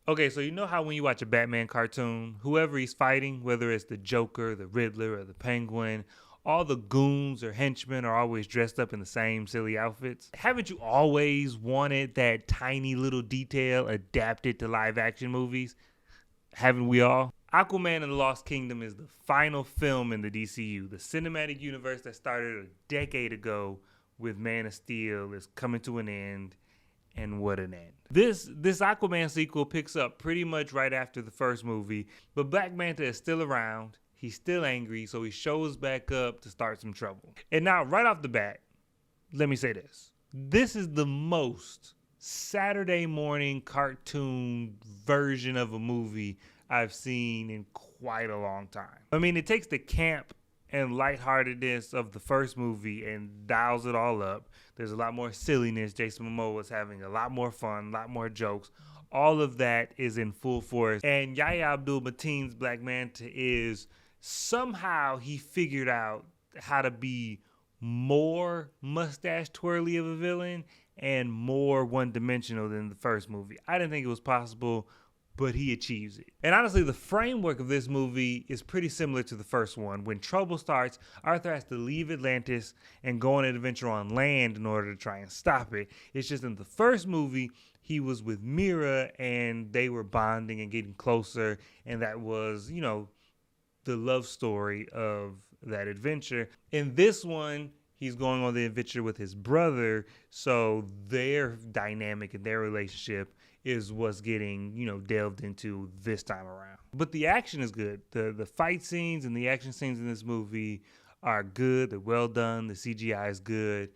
Okay, so you know how when you watch a Batman cartoon, whoever he's fighting, whether it's the Joker, the Riddler, or the Penguin, all the goons or henchmen are always dressed up in the same silly outfits. Haven't you always wanted that tiny little detail adapted to live action movies? Haven't we all? Aquaman and the Lost Kingdom is the final film in the DCU. The cinematic universe that started a decade ago with Man of Steel is coming to an end, and what an end. This Aquaman sequel picks up pretty much right after the first movie, but Black Manta is still around. He's still angry, so he shows back up to start some trouble. And now, right off the bat, let me say this. This is the most Saturday morning cartoon version of a movie I've seen in quite a long time. I mean, it takes the camp and lightheartedness of the first movie and dials it all up. There's a lot more silliness. Jason Momoa is having a lot more fun, a lot more jokes. All of that is in full force. And Yahya Abdul-Mateen's Black Manta is somehow he figured out how to be more mustache twirly of a villain and more one-dimensional than the first movie. I didn't think it was possible, but he achieves it. And honestly, the framework of this movie is pretty similar to the first one. When trouble starts, Arthur has to leave Atlantis and go on an adventure on land in order to try and stop it. It's just in the first movie, he was with Mira and they were bonding and getting closer, and that was, you know, the love story of that adventure. In this one, he's going on the adventure with his brother, so their dynamic and their relationship is what's getting, you know, delved into this time around. But the action is good. The fight scenes and the action scenes in this movie are good. They're well done. The CGI is good.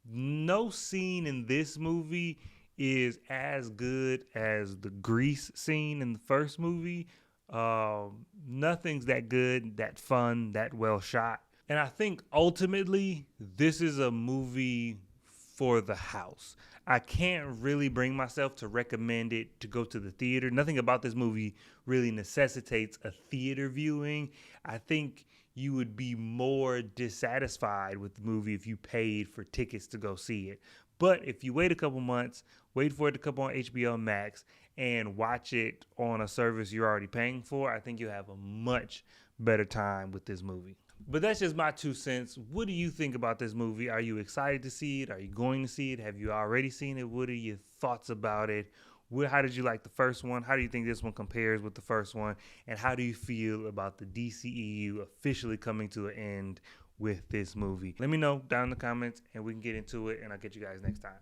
No scene in this movie is as good as the Grease scene in the first movie. Nothing's that good, that fun, that well shot. And I think ultimately this is a movie for the house. I can't really bring myself to recommend it to go to the theater. Nothing about this movie really necessitates a theater viewing. I think you would be more dissatisfied with the movie if you paid for tickets to go see it. But if you wait a couple months, wait for it to come on HBO Max, and watch it on a service you're already paying for, I think you'll have a much better time with this movie. But that's just my 2 cents. What do you think about this movie? Are you excited to see it? Are you going to see it? Have you already seen it? What are your thoughts about it? How did you like the first one? How do you think this one compares with the first one? And how do you feel about the DCEU officially coming to an end with this movie? Let me know down in the comments and we can get into it, and I'll get you guys next time.